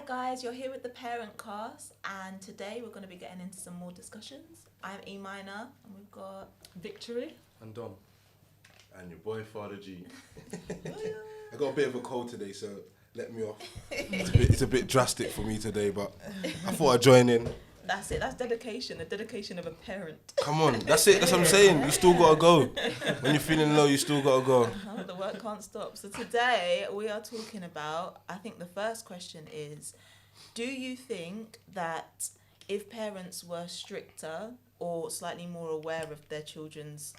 Hi guys, you're here with the Parentcast, and today we're going to be getting into some more discussions. I'm E Minor, and we've got Victory and Dom. And your boy Father G. I got a bit of a cold today, so let me off. It's a bit drastic for me today, but I thought I'd join in. That's it, that's dedication, the dedication of a parent. Come on, that's it, that's what I'm saying. You still gotta go. When you're feeling low, you still gotta go. The work can't stop. So today we are talking about, I think the first question is, do you think that if parents were stricter or slightly more aware of their children's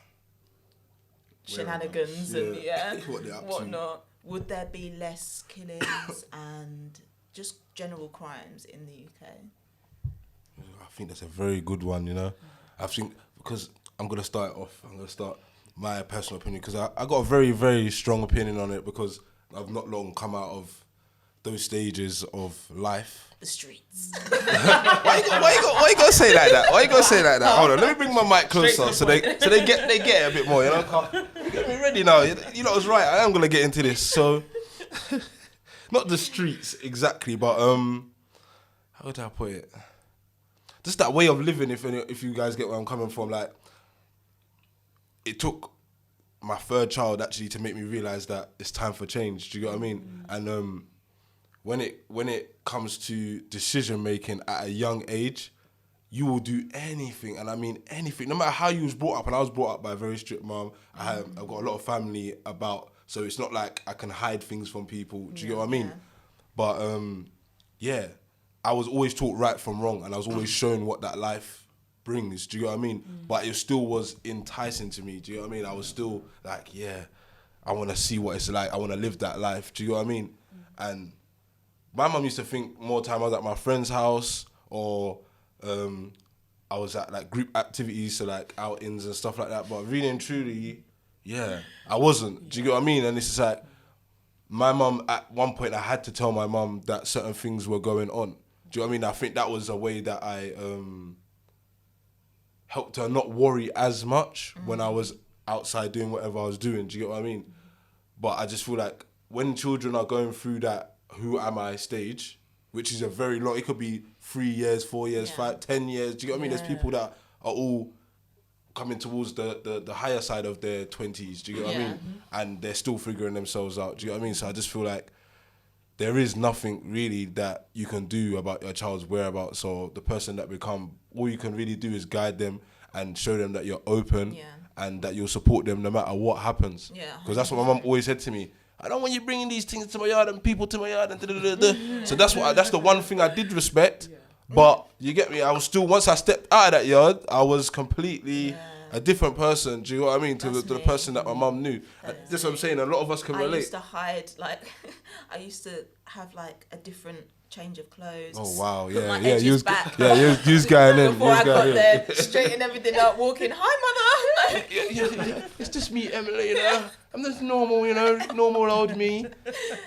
shenanigans and what they're up to, whatnot, would there be less killings and just general crimes in the UK? I think that's a very good one, you know. I think, because I'm going to start my personal opinion, because I got a very, very strong opinion on it, because I've not long come out of those stages of life. The streets. Why you gotta say like that? Why you gotta say like that? Hold on, let me bring my mic closer so they get it a bit more, you know. Get me ready now. You know, I was right. I am gonna get into this. So, not the streets exactly, but how would I put it? Just that way of living. If you guys get where I'm coming from, like, it took my third child actually to make me realize that it's time for change. Do you get what I mean? And when it comes to decision making at a young age, you will do anything, and I mean anything, no matter how you was brought up. And I was brought up by a very strict mum. I've got a lot of family about, so it's not like I can hide things from people. Do you get what I mean? Yeah. But I was always taught right from wrong, and I was always shown what that life brings. Do you get what I mean? But it still was enticing to me. Do you get what I mean? I was still like, I want to see what it's like. I want to live that life. Do you get what I mean? And my mum used to think more time I was at my friend's house, or I was at like group activities, so like outings and stuff like that. But really and truly, I wasn't. Do you get what I mean? And it's just like, my mum, at one point I had to tell my mum that certain things were going on. Do you know what I mean? I think that was a way that I helped her not worry as much when I was outside doing whatever I was doing. Do you get what I mean? But I just feel like when children are going through that who am I stage, which is a very long, it could be 3 years, 4 years, 5, 10 years. Do you get what I mean? There's people that are all coming towards the higher side of their 20s. Do you get what I mean? And they're still figuring themselves out. Do you get what I mean? So I just feel like there is nothing really that you can do about your child's whereabouts or the person that become. All you can really do is guide them and show them that you're open and that you'll support them no matter what happens. Because that's what my mum always said to me. I don't want you bringing these things to my yard and people to my yard and da-da-da-da. So that's the one thing I did respect. But you get me, I was still, once I stepped out of that yard, I was completely a different person. Do you know what I mean? To the person that my mum knew. That's what I'm saying. A lot of us can relate. I used to hide, like, I used to have like a different change of clothes. Oh wow, put my yeah. edges You was back. you was going in. Before I got there, straighten everything up, walking. Hi, mother. Yeah. It's just me, Emily. You know, I'm just normal. You know, normal old me.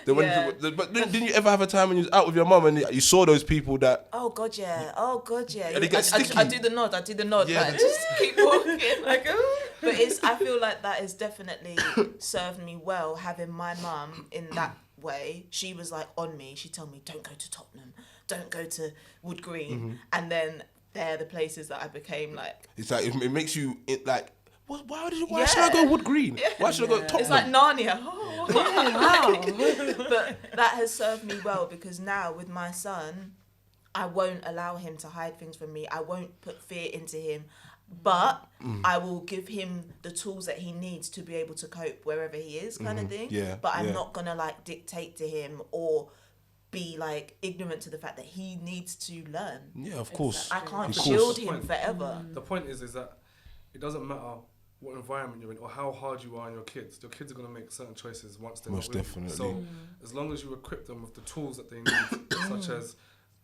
But didn't you ever have a time when you was out with your mum and you saw those people that? Oh god, yeah. And they get sticky. I do the nod. Yeah. Like, just keep walking. Like, but I feel like that has definitely served me well, having my mum in that way. She was like on me. She told me, don't go to Tottenham, don't go to Wood Green, and then they're the places that I became like. It's like it makes you like. Why should I go Wood Green? Why should I go Tottenham? It's like Narnia. wow. But that has served me well, because now with my son, I won't allow him to hide things from me. I won't put fear into him. But I will give him the tools that he needs to be able to cope wherever he is, kind of thing. But I'm not going to like dictate to him or be like ignorant to the fact that he needs to learn. Yeah, of course. I can't shield him Point. forever. The point is that it doesn't matter what environment you're in or how hard you are on your kids. Your kids are going to make certain choices once they're Most not with definitely. you. So as long as you equip them with the tools that they need, such as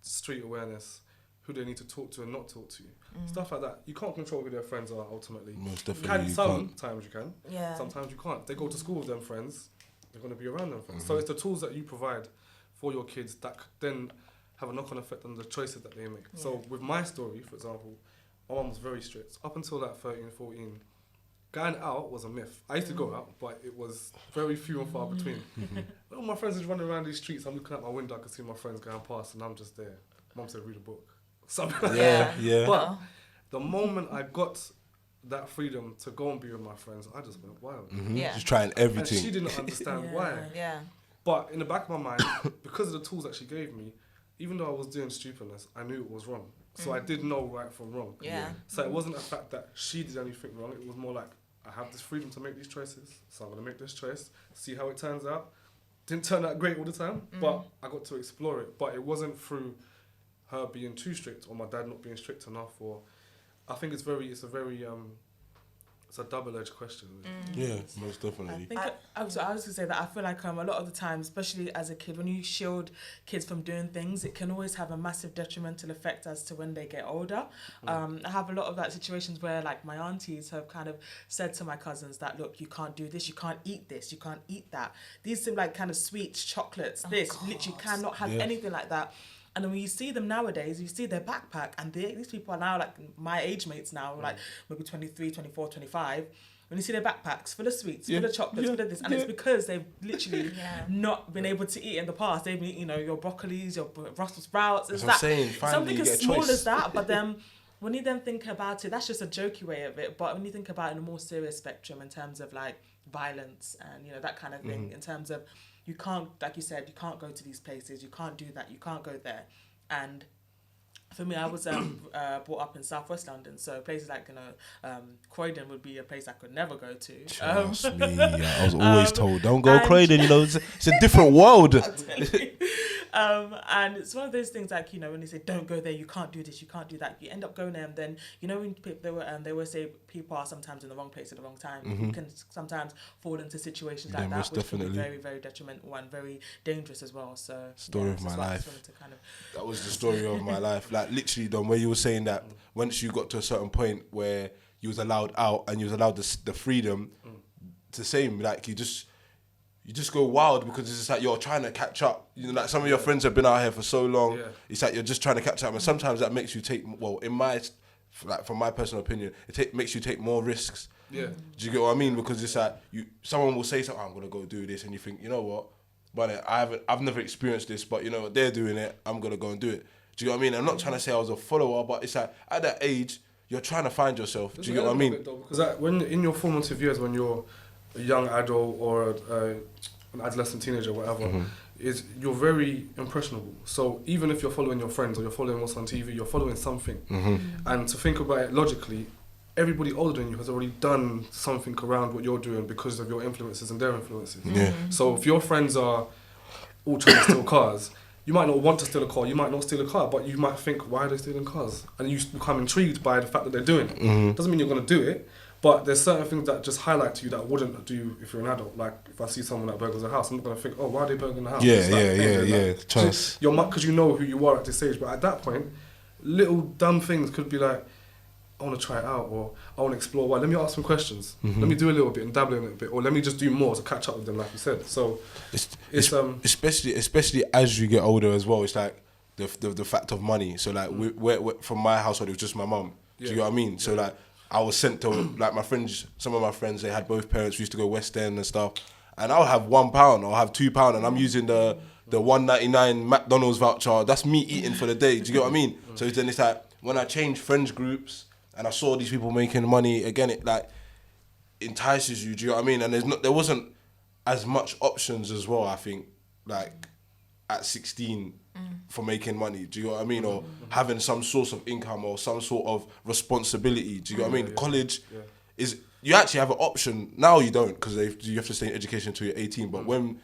street awareness, who they need to talk to and not talk to, stuff like that. You can't control who their friends are ultimately. Most definitely. Sometimes you can. Yeah. Sometimes you can't. If they go to school with them friends, they're going to be around them friends. So it's the tools that you provide for your kids that then have a knock-on effect on the choices that they make. Yeah. So with my story, for example, my mum was very strict. Up until that 13, 14, going out was a myth. I used to go out, but it was very few and far between. When all my friends is running around these streets, I'm looking out my window, I can see my friends going past, and I'm just there. Mum said, read a book. Something like that. Yeah. But the moment I got that freedom to go and be with my friends, I just went wild. Yeah. Just trying And everything. she didn't understand why. Yeah. But in the back of my mind, because of the tools that she gave me, even though I was doing stupidness, I knew it was wrong. So I did know right from wrong. Yeah. So it wasn't a fact that she did anything wrong. It was more like, I have this freedom to make these choices, so I'm going to make this choice, see how it turns out. Didn't turn out great all the time, but I got to explore it. But it wasn't through her being too strict or my dad not being strict enough. Or I think it's a double-edged question. Yeah, most definitely. I was going to say that I feel like a lot of the time, especially as a kid, when you shield kids from doing things, it can always have a massive detrimental effect as to when they get older. I have a lot of like situations where like my aunties have kind of said to my cousins that, look, you can't do this, you can't eat this, you can't eat that. These are like kind of sweets, chocolates, literally cannot have anything like that. And then when you see them nowadays, you see their backpack, and these people are now like my age mates now, like maybe 23, 24, 25. When you see their backpacks full of sweets, full of chocolates, full of this, and it's because they've literally not been able to eat in the past. They've been, your broccolis, your Brussels sprouts, That's what I'm saying. Finally, something you as get a small choice. as that. But then when you then think about it, that's just a jokey way of it. But when you think about it in a more serious spectrum in terms of like violence and that kind of thing, in terms of you can't, like you said, you can't go to these places, you can't do that, you can't go there. And for me, I was brought up in southwest London, so places like Croydon would be a place I could never go to. Trust me, I was always told, don't go Croydon. It's a different world. And it's one of those things like when they say don't go there, you can't do this, you can't do that. You end up going there, and then when they always say people are sometimes in the wrong place at the wrong time. You can sometimes fall into situations like that, which can be very, very detrimental and very dangerous as well. So Story of my life. That was the story of my life. Like literally, Dom, where you were saying that once you got to a certain point where you was allowed out and you was allowed the freedom, it's the same. Like you just go wild because it's just like you're trying to catch up. Like some of your friends have been out here for so long. Yeah. It's like you're just trying to catch up, and sometimes that makes you take. Well, from my personal opinion, makes you take more risks. Yeah. Do you get what I mean? Because it's like someone will say something, I'm gonna go do this, and you think, you know what? But I've never experienced this, but you know what, they're doing it, I'm gonna go and do it. Do you know what I mean? I'm not trying to say I was a follower, but it's like at that age, you're trying to find yourself. Do you get what I mean? Because when in your formative years, when you're a young adult or an adolescent teenager, whatever, you're very impressionable. So even if you're following your friends or you're following what's on TV, you're following something. And to think about it logically, everybody older than you has already done something around what you're doing because of your influences and their influences. Yeah. So if your friends are all trying to steal cars, you might not want to steal a car, you might not steal a car, but you might think, why are they stealing cars? And you become intrigued by the fact that they're doing it. Doesn't mean you're going to do it, but there's certain things that just highlight to you that I wouldn't do if you're an adult. Like if I see someone that burgles a house, I'm not going to think, oh, why are they burgling the house? Yeah. Trust. Because you know who you are at this age, but at that point, little dumb things could be like, I want to try it out, or I want to explore. Well, let me ask some questions. Let me do a little bit and dabble in it a bit, or let me just do more to catch up with them, like you said. So it's especially as you get older as well. It's like the fact of money. So like we're from my household, it was just my mum. Do you get what I mean? So like I was sent to like my friends. Some of my friends, they had both parents. We used to go West End and stuff, and I'll have £1 or I'll have £2, and I'm using the $1.99 McDonald's voucher. That's me eating for the day. Do you get what I mean? So then it's like when I changed friends groups. And I saw these people making money, again, it like entices you, do you know what I mean? And there wasn't as much options as well, I think, like at 16 for making money, do you know what I mean? Or having some source of income or some sort of responsibility, do you know what I mean? College is, you actually have an option. Now you don't, because you have to stay in education until you're 18, but when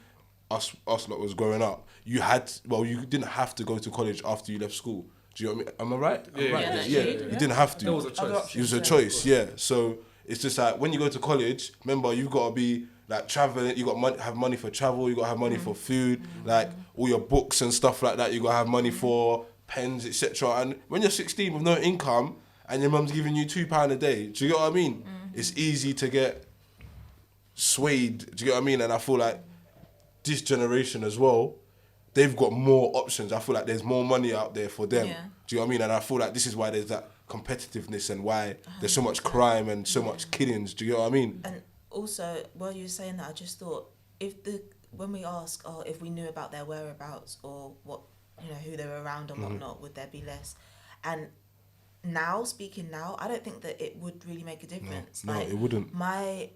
us lot was growing up, you didn't have to go to college after you left school. Do you know what I mean? Am I right? Yeah. You didn't have to. It was a choice. It was a choice, yeah. So it's just like when you go to college, remember you got to be like traveling. You got to have money for travel. You got to have money for food, like all your books and stuff like that. You got to have money for pens, etc. And when you're 16 with no income and your mum's giving you £2 a day, do you get what I mean? It's easy to get swayed. Do you get what I mean? And I feel like this generation as well, they've got more options. I feel like there's more money out there for them. Yeah. Do you know what I mean? And I feel like this is why there's that competitiveness and why there's so much crime and so much killings. Do you know what I mean? And also, while you were saying that, I just thought, if the when we ask, if we knew about their whereabouts or what, who they were around and whatnot, would there be less? And speaking now, I don't think that it would really make a difference. No, it wouldn't. My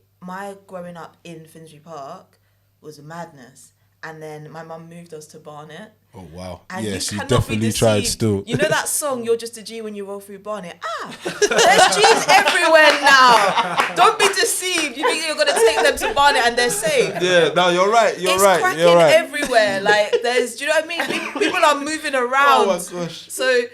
growing up in Finsbury Park was a madness. And then my mum moved us to Barnet. Oh, wow. And yes, you you cannot definitely be tried deceived. still. You know that song, You're Just a G When You Roll Through Barnet? There's G's everywhere now. Don't be deceived. You think you're going to take them to Barnet and they're safe. Yeah, no, you're right. It's cracking everywhere. Like, do you know what I mean? People are moving around. Oh, my gosh. So,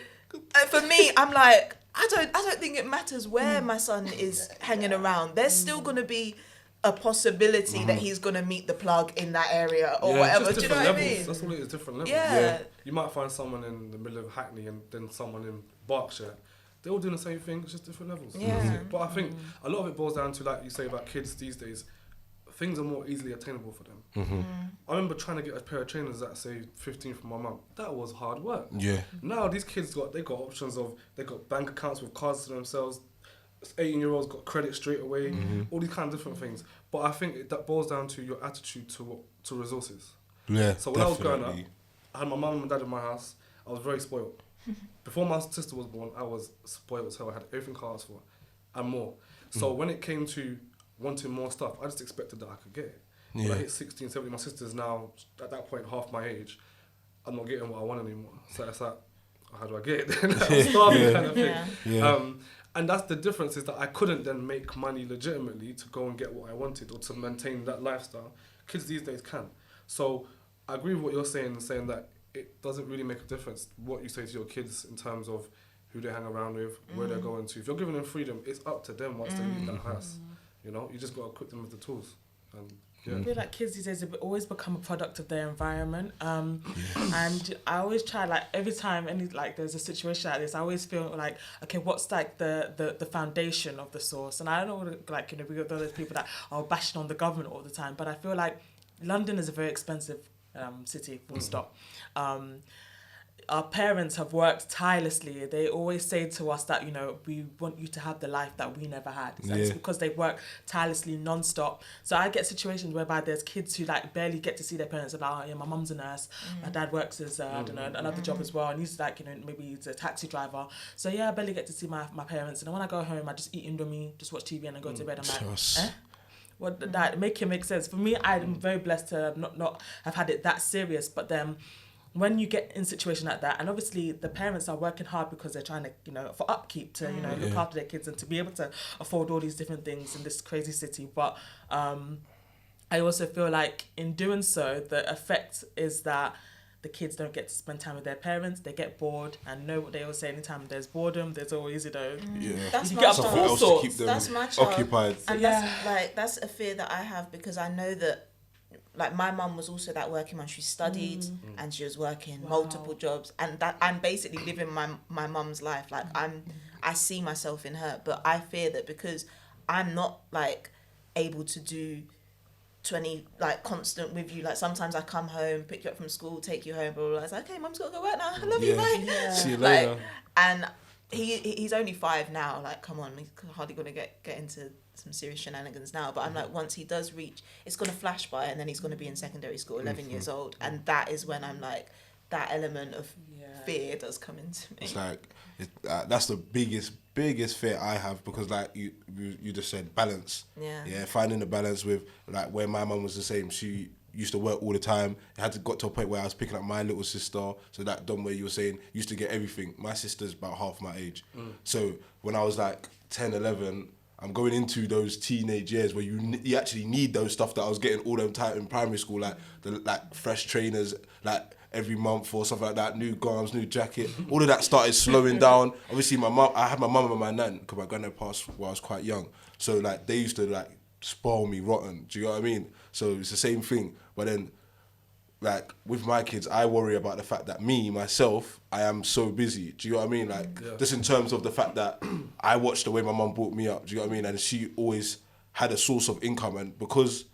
for me, I'm like, I don't think it matters where my son is hanging around. There's still going to be a possibility that he's going to meet the plug in that area or whatever. Do you know what I mean? That's all it is, different levels. Yeah. You might find someone in the middle of Hackney and then someone in Berkshire. They're all doing the same thing, it's just different levels. Yeah. But I think a lot of it boils down to, like you say about kids these days, things are more easily attainable for them. I remember trying to get a pair of trainers that say 15 from my mum. That was hard work. Yeah. Now these kids got options of, they got bank accounts with cards to themselves. 18-year-olds got credit straight away, all these kind of different things. But I think that boils down to your attitude to resources. Yeah, So when I was growing up, I had my mum and dad in my house. I was very spoiled. Before my sister was born, I was spoiled as hell. I had everything I asked for and more. So when it came to wanting more stuff, I just expected that I could get it. When I hit 16, 17, my sister's now, at that point, half my age. I'm not getting what I want anymore. So it's like, how do I get it then? I'm starving kind of thing. Yeah. And that's the difference, is that I couldn't then make money legitimately to go and get what I wanted or to maintain that lifestyle. Kids these days can. So I agree with what you're saying that it doesn't really make a difference what you say to your kids in terms of who they hang around with, where they're going to. If you're giving them freedom, it's up to them once they leave that house. You just got to equip them with the tools. And I feel like kids these days have always become a product of their environment, and I always try, like, every time there's a situation like this, I always feel like, okay, what's like the foundation of the source? And I don't know, like, we got those people that are bashing on the government all the time, but I feel like London is a very expensive city, full stop. Our parents have worked tirelessly. They always say to us that, we want you to have the life that we never had. It's because they work tirelessly non-stop. So I get situations whereby there's kids who barely get to see their parents. About, my mum's a nurse, my dad works as another job as well, and he's maybe he's a taxi driver. So I barely get to see my parents. And then when I go home, I just eat Indomie, just watch TV, and then go to bed. I'm like, What that make it make sense? For me, I'm very blessed to not have had it that serious. But then, when you get in a situation like that, and obviously the parents are working hard because they're trying to, for upkeep, to look after their kids and to be able to afford all these different things in this crazy city. But I also feel like in doing so, the effect is that the kids don't get to spend time with their parents. They get bored, and know what they always say: anytime there's boredom, there's always That's you my get up child. to all sorts. keep them That's my child. occupied. And that's a fear that I have, because I know that, like, my mum was also that working mum. She studied and she was working multiple jobs, and that I'm basically living my mum's life. Like, I see myself in her, but I fear that because I'm not like able to do 20 like constant with you. Like, sometimes I come home, pick you up from school, take you home, blah blah blah. It's like, okay, mum's got to go work now. I love you, bye. See you later. Like, and he's only 5 now. Like, come on, he's hardly gonna get into some serious shenanigans now. But I'm like, once he does reach, it's gonna flash by, and then he's gonna be in secondary school, 11 years old, and that is when I'm like, that element of fear does come into me. It's like that's the biggest fear I have, because like you just said, balance. Yeah, finding the balance with, like, where my mum was the same. She used to work all the time. It got to a point where I was picking up my little sister. So that done where you were saying, used to get everything. My sister's about half my age. So when I was like 10, 11, I'm going into those teenage years where you actually need those stuff that I was getting all the time in primary school, like fresh trainers, like every month or stuff like that, new garms, new jacket. All of that started slowing down. Obviously, I had my mum and my nan, because my granddad passed while I was quite young. So like they used to like spoil me rotten. Do you know what I mean? So it's the same thing. But then, like, with my kids, I worry about the fact that myself, I am so busy. Do you know what I mean? Like, just in terms of the fact that I watched the way my mum brought me up. Do you know what I mean? And she always had a source of income. And because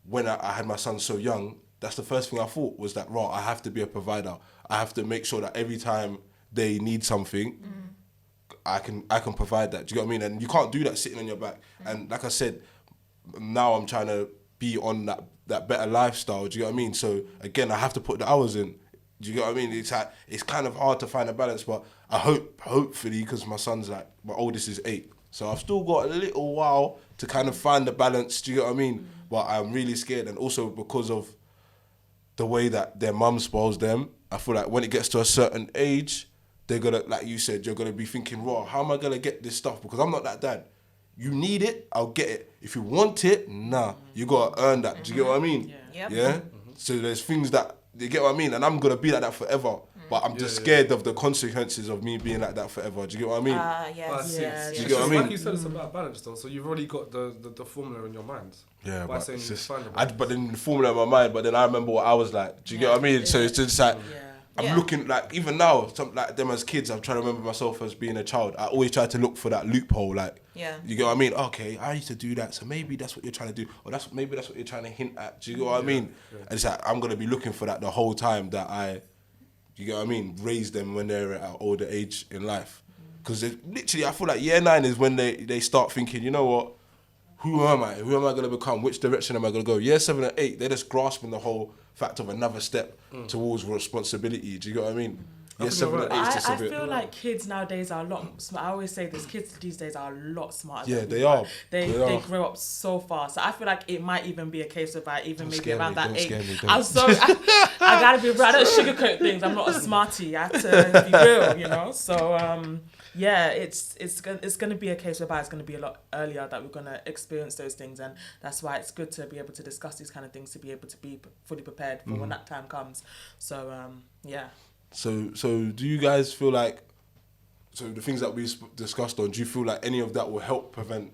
when I had my son so young, that's the first thing I thought was that, I have to be a provider. I have to make sure that every time they need something, I can provide that. Do you know what I mean? And you can't do that sitting on your back. And like I said, now I'm trying to be on that better lifestyle. Do you get what I mean? So again, I have to put the hours in. Do you get what I mean? It's kind of hard to find a balance, but I hopefully, because my oldest is 8, so I've still got a little while to kind of find the balance. Do you get what I mean? But I'm really scared, and also because of the way that their mum spoils them, I feel like when it gets to a certain age, they're gonna, like you said, you're gonna be thinking, raw, how am I gonna get this stuff? Because I'm not that dad. You need it, I'll get it. If you want it, nah, you gotta earn that. Do you get what I mean? Yeah. Yeah? So there's things that, you get what I mean? And I'm gonna be like that forever. But I'm just scared of the consequences of me being like that forever. Do you get what I mean? Yes. Do you get what I mean? Like you said, it's about balance though. So you've already got the formula in your mind. Yeah, by but saying it's you just, find but then the formula in my mind, but then I remember what I was like. Do you get what I mean? So it's just like, I'm looking, like, even now, like them as kids, I'm trying to remember myself as being a child. I always try to look for that loophole, like, you get what I mean? Okay, I used to do that, so maybe that's what you're trying to do, or maybe that's what you're trying to hint at. Do you get what I mean? Yeah. And it's like, I'm going to be looking for that the whole time that you get what I mean, raise them when they're at an older age in life. Because literally, I feel like year 9 is when they start thinking, you know what, who am I? Who am I going to become? Which direction am I going to go? Year 7 and 8, they're just grasping the whole fact of another step towards responsibility. Do you get what I mean? Year 7 and 8 is just a bit... I feel like kids nowadays are a lot smart. I always say this, kids these days are a lot smarter. Yeah, they are. They grow up so fast. So I feel like it might even be a case of maybe around that age. I'm sorry, I gotta be real. I don't sugarcoat things. I'm not a smarty. I have to be real, you know. So it's gonna be a case whereby it's gonna be a lot earlier that we're gonna experience those things, and that's why it's good to be able to discuss these kind of things, to be able to be fully prepared for when that time comes. So So do you guys feel like, so the things that we discussed on, do you feel like any of that will help prevent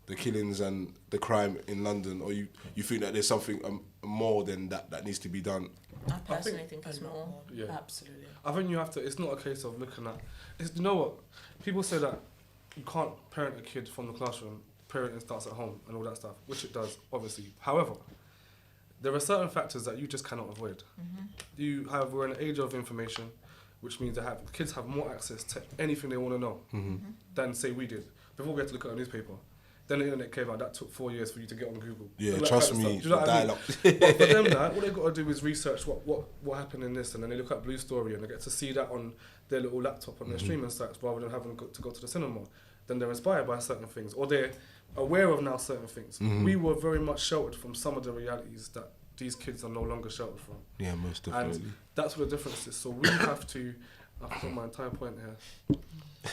the killings and the crime in London, or you think that there's something more than that needs to be done? I personally think it's more. Yeah. Absolutely. I think you have to, it's not a case of looking at, you know what, people say that you can't parent a kid from the classroom, parenting starts at home and all that stuff, which it does, obviously. However, there are certain factors that you just cannot avoid. We're in an age of information, which means kids have more access to anything they want to know than, say, we did. Before we had to look at a newspaper. Then the internet came out, that took 4 years for you to get on Google. Yeah, trust me, you know what I mean? But for them, all they've got to do is research what happened in this, and then they look at Blue Story and they get to see that on their little laptop on their streaming sites rather than having to go to the cinema. Then they're inspired by certain things, or they're aware of now certain things. We were very much sheltered from some of the realities that these kids are no longer sheltered from. Yeah, most definitely. And that's what the difference is. So we have to, I've got my entire point here.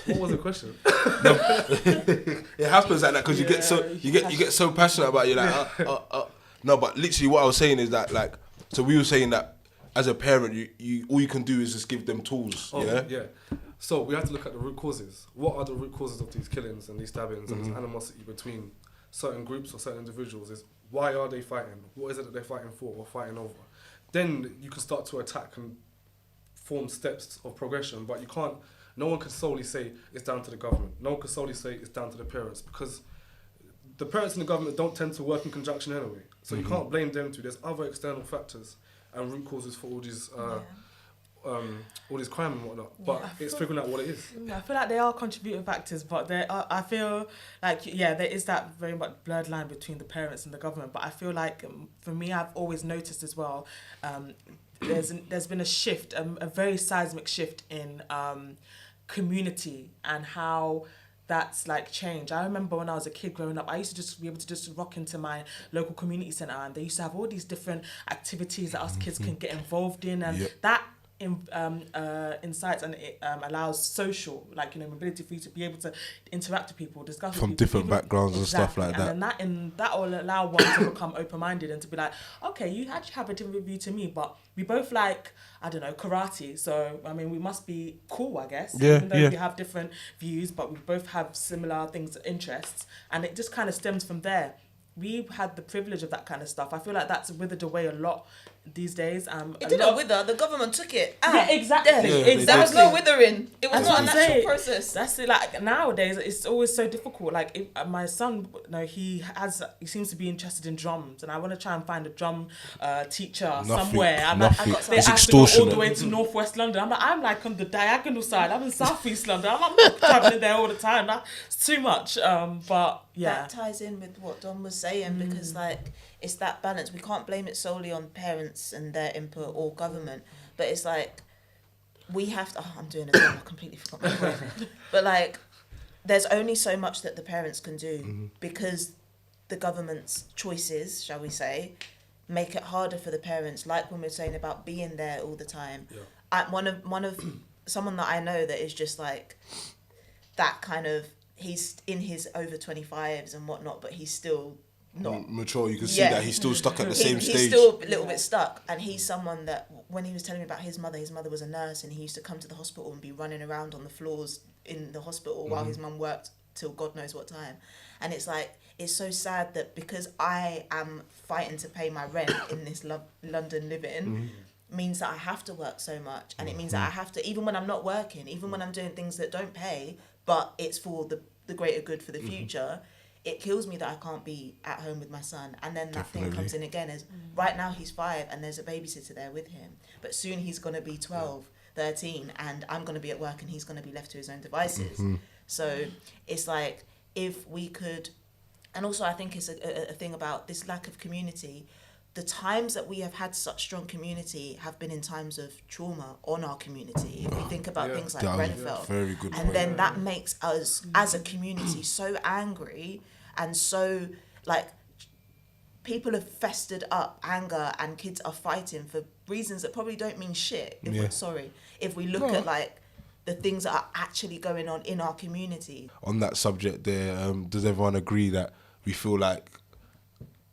What was the question? It happens like that because you get so passionate about it. You're like, no, but literally what I was saying is that, like, so we were saying that as a parent, you all you can do is just give them tools. Yeah. So we have to look at the root causes. What are the root causes of these killings and these stabbings and this animosity between certain groups or certain individuals? Is why are they fighting? What is it that they're fighting for or fighting over? Then you can start to attack and form steps of progression, but you can't. No one can solely say it's down to the government. No one can solely say it's down to the parents, because the parents and the government don't tend to work in conjunction anyway. So you can't blame them too. There's other external factors and root causes for all these crime and whatnot. But it's figuring out what it is. I feel like they are contributing factors, but I feel like there is that very much blurred line between the parents and the government. But I feel like for me, I've always noticed as well. There's been a shift, a very seismic shift in community and how that's like changed. I remember when I was a kid growing up, I used to just be able to just rock into my local community centre, and they used to have all these different activities that us kids can get involved in, and that incites and it allows social, mobility for you to be able to interact with people, discuss with from people, different backgrounds and stuff like that. And that will allow one to become open-minded and to be like, okay, you actually have a different view to me, but we both like, I don't know, karate. So, I mean, we must be cool, I guess. Even though we have different views, but we both have similar things, interests. And it just kind of stems from there. We've had the privilege of that kind of stuff. I feel like that's withered away a lot these days. It didn't wither. The government took it. Yeah, exactly. There was no withering. It was not a natural process. That's it. Like nowadays, it's always so difficult. Like if, my son, he seems to be interested in drums, and I want to try and find a drum teacher somewhere. I have to go all the way to northwest London. I'm like on the diagonal side. I'm in southeast London. I'm not traveling there all the time. That's too much. But yeah, that ties in with what Don was saying, because it's that balance. We can't blame it solely on parents and their input or government, but it's like we have to. Oh, I'm doing it. I completely forgot my point. But like, there's only so much that the parents can do because the government's choices, shall we say, make it harder for the parents. Like when we're saying about being there all the time. Yeah. One of someone that I know that is just like that kind of. He's in his over 25s and whatnot, but he's still not mature. You can see that he's still stuck at the same stage. He's still a little bit stuck, and he's someone that when he was telling me about his mother was a nurse, and he used to come to the hospital and be running around on the floors in the hospital while his mum worked till God knows what time. And it's like, it's so sad that because I am fighting to pay my rent in this London living, means that I have to work so much, and it means that I have to, even when I'm not working, even when I'm doing things that don't pay, but it's for the greater good for the future, it kills me that I can't be at home with my son. And then that thing comes in again is, right now he's 5 and there's a babysitter there with him, but soon he's going to be 12, 13, and I'm going to be at work and he's going to be left to his own devices. So it's like, if we could, and also I think it's a thing about this lack of community. The times that we have had such strong community have been in times of trauma on our community. If we think about things like Grenfell. Very good and point. then that makes us, as a community, so angry and so, like, people have festered up anger and kids are fighting for reasons that probably don't mean shit. If we look at, like, the things that are actually going on in our community. On that subject there, does everyone agree that we feel like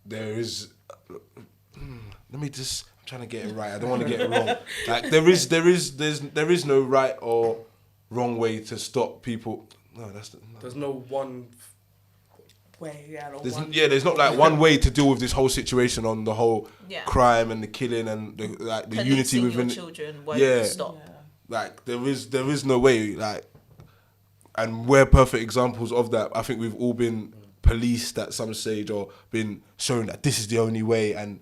there is... I'm trying to get it right. I don't want to get it wrong. Like there is no right or wrong way to stop people. No, there's no one way. There's not like one way to deal with this whole situation on the whole crime and the killing and the unity within your children won't stop. Like there is no way. Like, and we're perfect examples of that. I think we've all been policed at some stage or been shown that this is the only way, and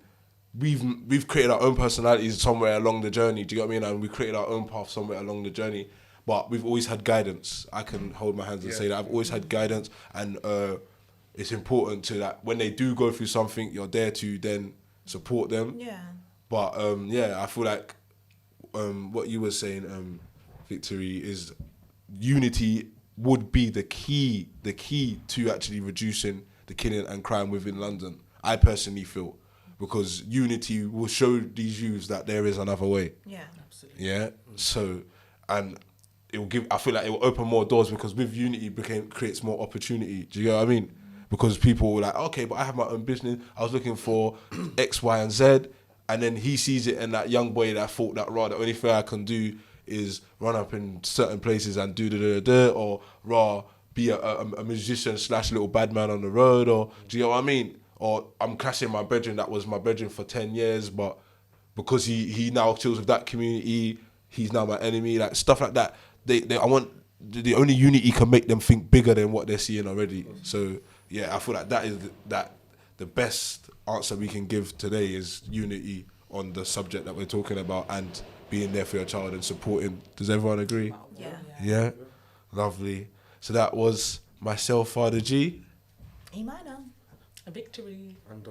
we've created our own personalities somewhere along the journey. Do you get what I mean? And we created our own path somewhere along the journey. But we've always had guidance. I can hold my hands and say that I've always had guidance, and it's important to that when they do go through something, you're there to then support them. Yeah. But I feel like what you were saying, Victory, is unity would be the key to actually reducing the killing and crime within London. I personally feel, because unity will show these youths that there is another way. Yeah, absolutely. Yeah. So, and it will give. I feel like it will open more doors, because with unity creates more opportunity. Do you get what I mean? Because people were like, okay, but I have my own business. I was looking for X, Y, and Z, and then he sees it, and that young boy that thought that, the only thing I can do is run up in certain places and do or be a musician / little bad man on the road, or do you know what I mean? Or I'm clashing my brethren that was my brethren for 10 years, but because he now chills with that community, he's now my enemy. Like stuff like that. I want the only unity can make them think bigger than what they're seeing already. So yeah, I feel like that is the best answer we can give today is unity on the subject that we're talking about, and being there for your child and supporting. Does everyone agree? Yeah. Lovely. So that was myself, Father G. Imano. A Victory. And